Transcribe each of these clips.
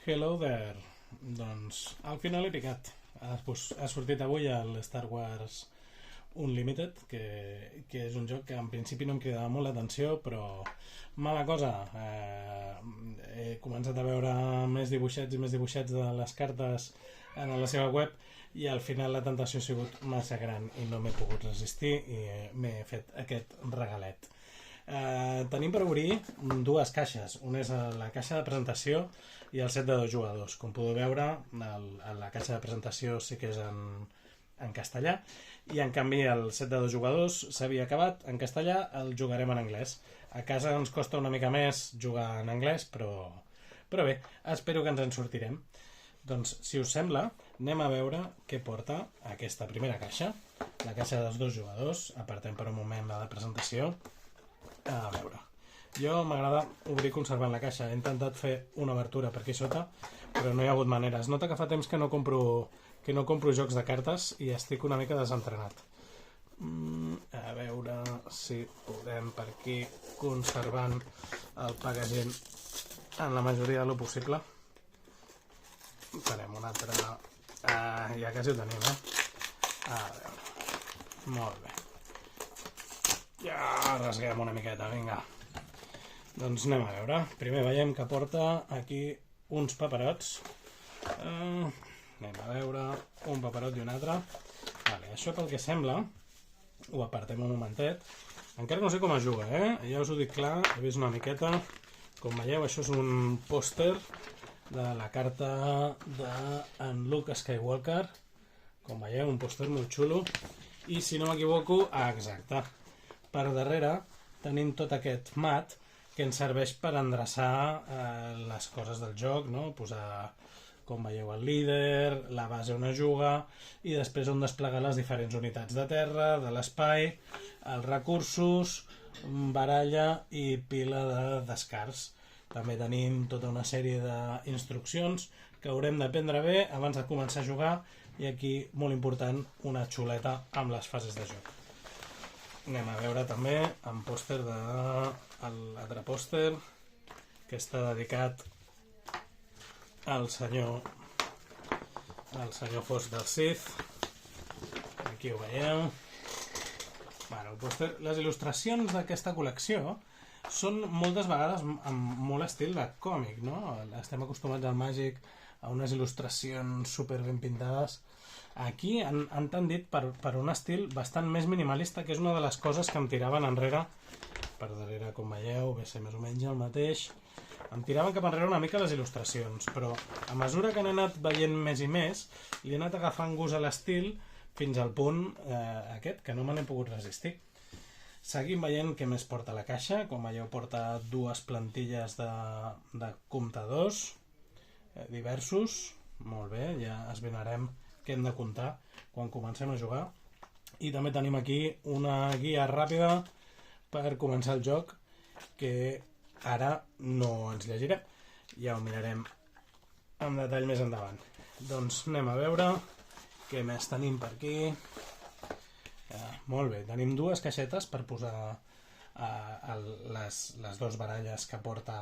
Hello there. Doncs al final he picat. Ha sortit avui el Star Wars Unlimited, que és un joc que en principi no em cridava molt l'atenció, però mala cosa. He començat a veure més dibuixets i més dibuixets de les cartes en la seva web i al final la tentació ha sigut massa gran i no m'he pogut resistir i m'he fet aquest regalet. Tenim per obrir dues caixes. Una és la caixa de presentació i el set de 2 jugadors. Com podeu veure, la caixa de presentació sí que és en castellà i en canvi el set de 2 jugadors s'havia acabat en castellà, el jugarem en anglès. A casa ens costa una mica més jugar en anglès, però bé, espero que ens en sortirem. Doncs, si us sembla, anem a veure què porta aquesta primera caixa, la caixa dels 2 jugadors. Apartem per un moment la de presentació. A veure, jo m'agrada obrir conservant la caixa. He intentat fer una obertura per aquí sota, però no hi ha hagut manera. Es nota que fa temps que no compro jocs de cartes i estic una mica desentrenat. A veure si podem per aquí conservant el packaging en la majoria de lo possible. Farem una altra... ja quasi ho tenim, A veure, molt bé. Ja rasguem una miqueta, vinga. Doncs anem a veure. Primer veiem que porta aquí uns paperots. Anem a veure un paperot i un altre. Vale, això pel que sembla, ho apartem un momentet. Encara no sé com es juga, Ja us ho dic clar, he vist una miqueta. Com veieu, això és un pòster de la carta d'en Luke Skywalker. Com veieu, un pòster molt xulo. I si no m'equivoco, exacte. Per darrere tenim tot aquest mat que ens serveix per endreçar les coses del joc, no? Posar, com veieu, el líder, la base on es juga i després on desplegar les diferents unitats de terra, de l'espai, els recursos, baralla i pila de descarts. També tenim tota una sèrie d'instruccions que haurem d'aprendre bé abans de començar a jugar i aquí, molt important, una xuleta amb les fases de joc. Anem a veure també un pòster l'altre pòster que està dedicat al senyor Fos del Sith. Aquí ho veieu. El pòster, les il·lustracions d'aquesta col·lecció són moltes vegades amb molt estil de còmic, no? Estem acostumats al Màgic a unes il·lustracions super ben pintades. Aquí han tendit per un estil bastant més minimalista, que és una de les coses que em tiraven enrere. Per darrere, com veieu, ve ser més o menys el mateix. Em tiraven cap enrere una mica les il·lustracions, però a mesura que n'he anat veient més i més, li he anat agafant gust a l'estil fins al punt aquest, que no me n'he pogut resistir. Seguim veient què més porta la caixa. Com veieu, porta dues plantilles de comptadors diversos. Molt bé, ja esbrinarem què hem de comptar quan comencem a jugar. I també tenim aquí una guia ràpida per començar el joc que ara no ens llegirem. Ja ho mirarem en detall més endavant. Doncs anem a veure què més tenim per aquí. Molt bé, tenim dues caixetes per posar les dues baralles que porta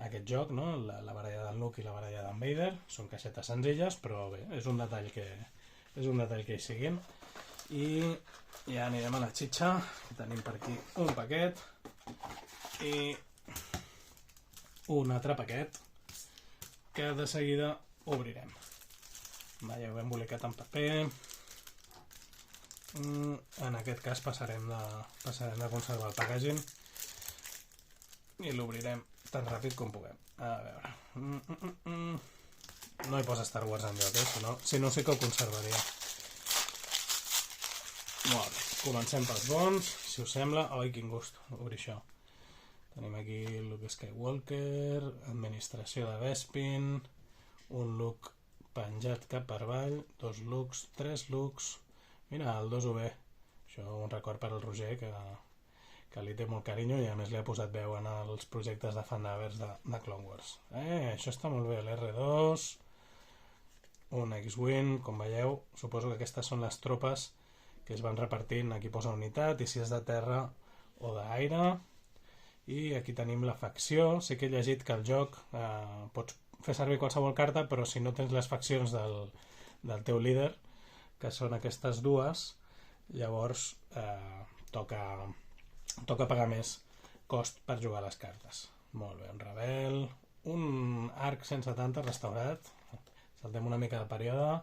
aquest joc, no? La baralla d'en Luke i la baralla d'en Vader. Són caixetes senzilles, però bé, és un detall que hi siguin. I ja anirem a la xitxa. Tenim per aquí un paquet i un altre paquet que de seguida obrirem. Veieu, ben embolicat en paper. En aquest cas passarem de conservar el packaging i l'obrirem tan ràpid com puguem. A veure... No hi posa Star Wars enlloc, si no sí que ho conservaria. Molt bé, comencem pels bons, si us sembla. Ai, quin gust obrir això. Tenim aquí Luke Skywalker, administració de Bespin, un Luke penjat cap per avall, 2 Lukes, 3 Lukes... Mira, el 2UB. Això un record per al Roger, que li té molt carinyo i a més li ha posat veu en els projectes de Fanavers de Clone Wars. Això està molt bé, l'R2, un X-Wing, com veieu, suposo que aquestes són les tropes que es van repartint, aquí posa unitat i si és de terra o d'aire, i aquí tenim la facció. Sí que he llegit que el joc pots fer servir qualsevol carta, però si no tens les faccions del teu líder, que són aquestes dues, llavors toca pagar més cost per jugar les cartes. Molt bé, un rebel, un arc 170 restaurat, saltem una mica de període.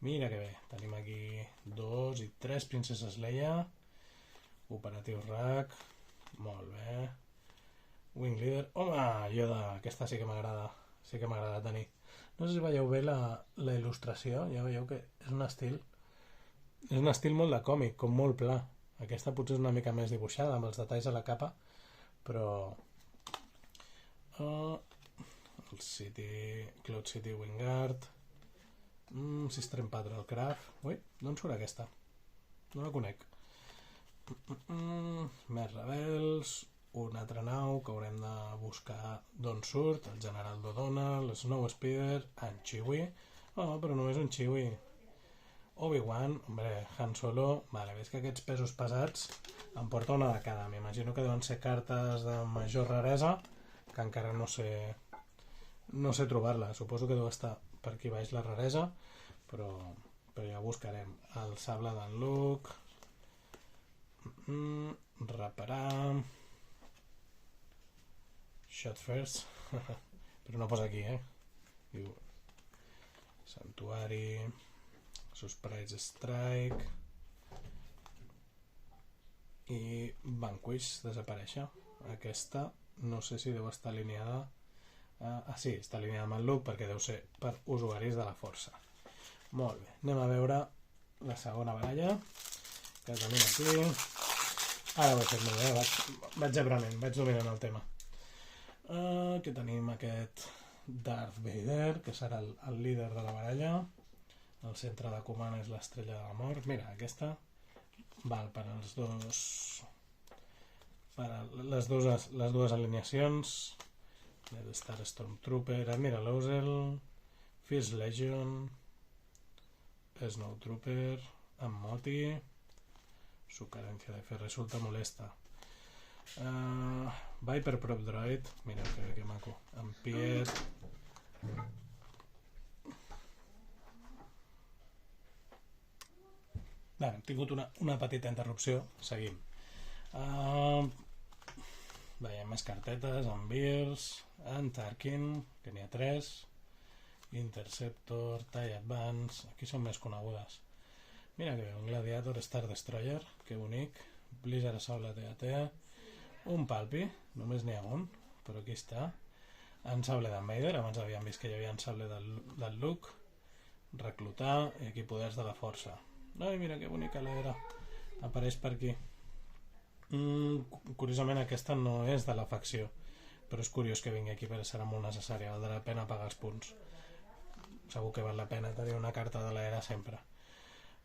Mira que bé, tenim aquí 2 i 3 princeses Leia, operatiu RAC, molt bé, wing leader, home, Yoda, aquesta sí que m'agrada tenir. No sé si veieu bé la il·lustració, ja veieu que és un estil molt de còmic, com molt pla. Aquesta potser és una mica més dibuixada, amb els detalls a la capa, però el Cloud City Wingard, System Patrol Craft. Ui, d'on surt aquesta? No la conec. Més rebels, una altra nau que haurem de buscar d'on surt, el general Dodona, el Snow Speeder, en Chewie. Oh, però només un Chewie. Obi-Wan, hombre, Han Solo. Vale, veig que aquests pesos pesats em porta una de cada. M'imagino que deuen ser cartes de major raresa, que encara no sé trobar-la. Suposo que deu estar per aquí baix la raresa, però ja ho buscarem. El sable d'en Luke, reparar, shot first, però no posa aquí, diu Santuari, Surprise Strike i Vanquish desaparèixer. Aquesta no sé si deu estar alineada sí, està alineada amb el Luke perquè deu ser per usuaris de la força. Molt bé, anem a veure la segona baralla que tenim aquí. Ara ho he fet molt bé, vaig aprenent, vaig dominant el tema. Aquí tenim aquest Darth Vader, que serà el líder de la baralla. El centre de comanda és l'estrella de la mort. Mira, aquesta val per als dos, per les dues alineacions. Death Star Stormtrooper, Admiral Ozzel, First Legion, Snowtrooper, amb Moti. Su carencia de fe resulta molesta. Viper Prop Droid, mira que maco, amb Piet. Bé, hem tingut una petita interrupció, seguim. Veiem més cartetes, en Beers, en Tarkin, que n'hi ha 3, Interceptor, TIE Advance, aquí són més conegudes. Mira que un Gladiator Star Destroyer, que bonic, Blizzard Assault TAT, un Palpi, només n'hi ha un, però aquí està, en sable d'en Vader, abans havíem vist que hi havia en sable del Luke, reclutar, i aquí poders de la força. Ai, mira que bonica l'era, apareix per aquí. Curiosament aquesta no és de la facció, però és curiós que vingui aquí perquè serà molt necessària, valdrà la pena pagar els punts. Segur que val la pena tenir una carta de l'era sempre.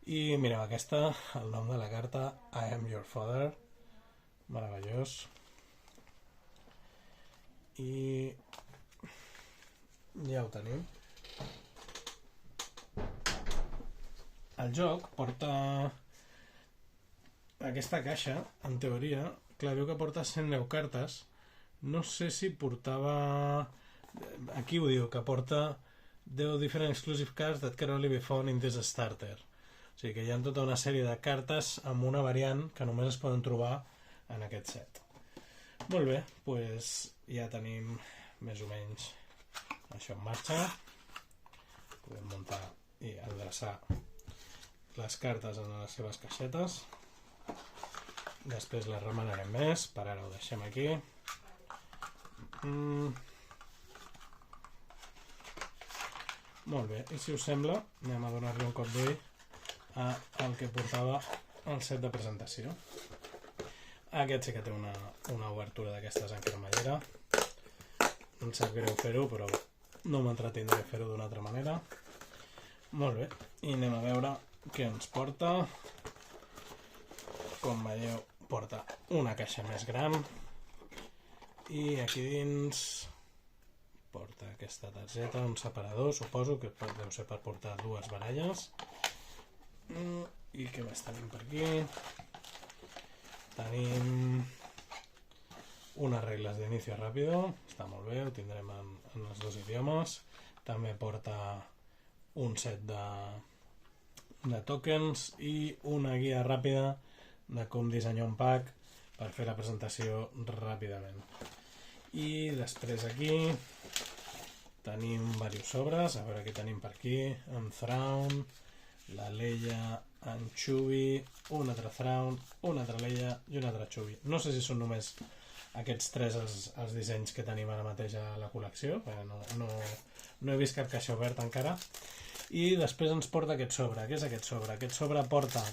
I mireu aquesta, el nom de la carta, I am your father, meravellós. I ja ho tenim. El joc porta aquesta caixa, en teoria, clar, diu que porta 110 cartes. No sé si portava... Aquí ho diu, que porta 10 different exclusive cards that can only be found in this starter. O sigui que hi ha tota una sèrie de cartes amb una variant que només es poden trobar en aquest set. Molt bé, doncs ja tenim més o menys això en marxa. Podem muntar i endreçar les cartes en les seves caixetes. Després les remenarem més, per ara ho deixem aquí. Molt bé, i si us sembla anem a donar-li un cop d'ull al que portava el set de presentació. Aquest sí que té una obertura d'aquestes en cremallera. Em sap greu fer-ho, però no m'entretindré a fer-ho d'una altra manera. Molt bé, i anem a veure què ens porta. Com veieu, porta una caixa més gran i aquí dins porta aquesta targeta, un separador, suposo que deu ser per portar dues baralles. I què més tenim per aquí? Tenim unes regles d'inicio ràpido, està molt bé, ho tindrem en els dos idiomes. També porta un set de tokens i una guia ràpida de com dissenyar un pack per fer la presentació ràpidament. I després aquí tenim diversos sobres, a veure què tenim per aquí. En Thrawn, la Leia, en Chewie, un altre Thrawn, una altra Leia i un altre Chewie. No sé si són només aquests tres els dissenys que tenim ara mateix a la col·lecció, no he vist cap caixa oberta encara. I després ens porta aquest sobre. Què és aquest sobre? Aquest sobre porta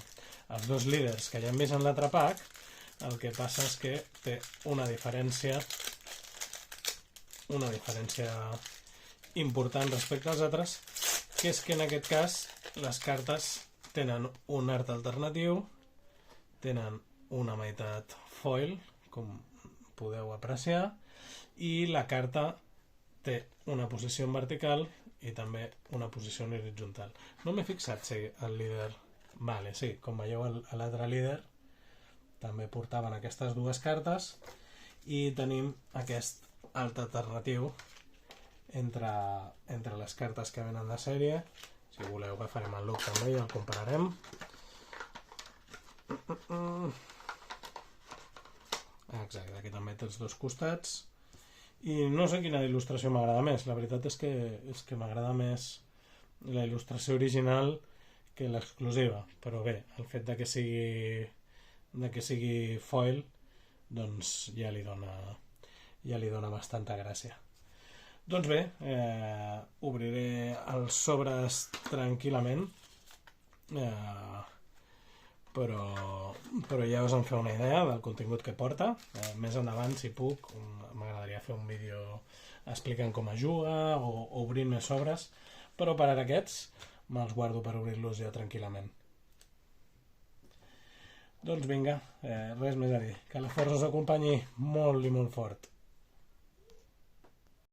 els dos líders que ja hem vist en l'altre pack. El que passa és que té una diferència important respecte als altres, que és que en aquest cas les cartes tenen un art alternatiu, tenen una meitat foil, com podeu apreciar, i la carta té una posició en vertical i també una posició en horitzontal. No m'he fixat si el líder... Vale, sí, com veieu a l'altre líder també portaven aquestes dues cartes i tenim aquest alt alternatiu entre les cartes que venen de sèrie. Si voleu agafarem el look també i el compararem. Exacte, aquí també té els dos costats. I no sé quina il·lustració m'agrada més. La veritat és que m'agrada més la il·lustració original que l'exclusiva. Però bé, el fet de que sigui foil doncs ja li dona bastanta gràcia. Doncs bé, obriré els sobres tranquil·lament, però ja us en feu una idea del contingut que porta. Més endavant, si puc, m'agradaria fer un vídeo explicant com es juga o obrint més sobres, però per ara aquests me'ls guardo per obrir-los ja tranquil·lament. Doncs vinga, res més a dir. Que la força us acompanyi molt i molt fort.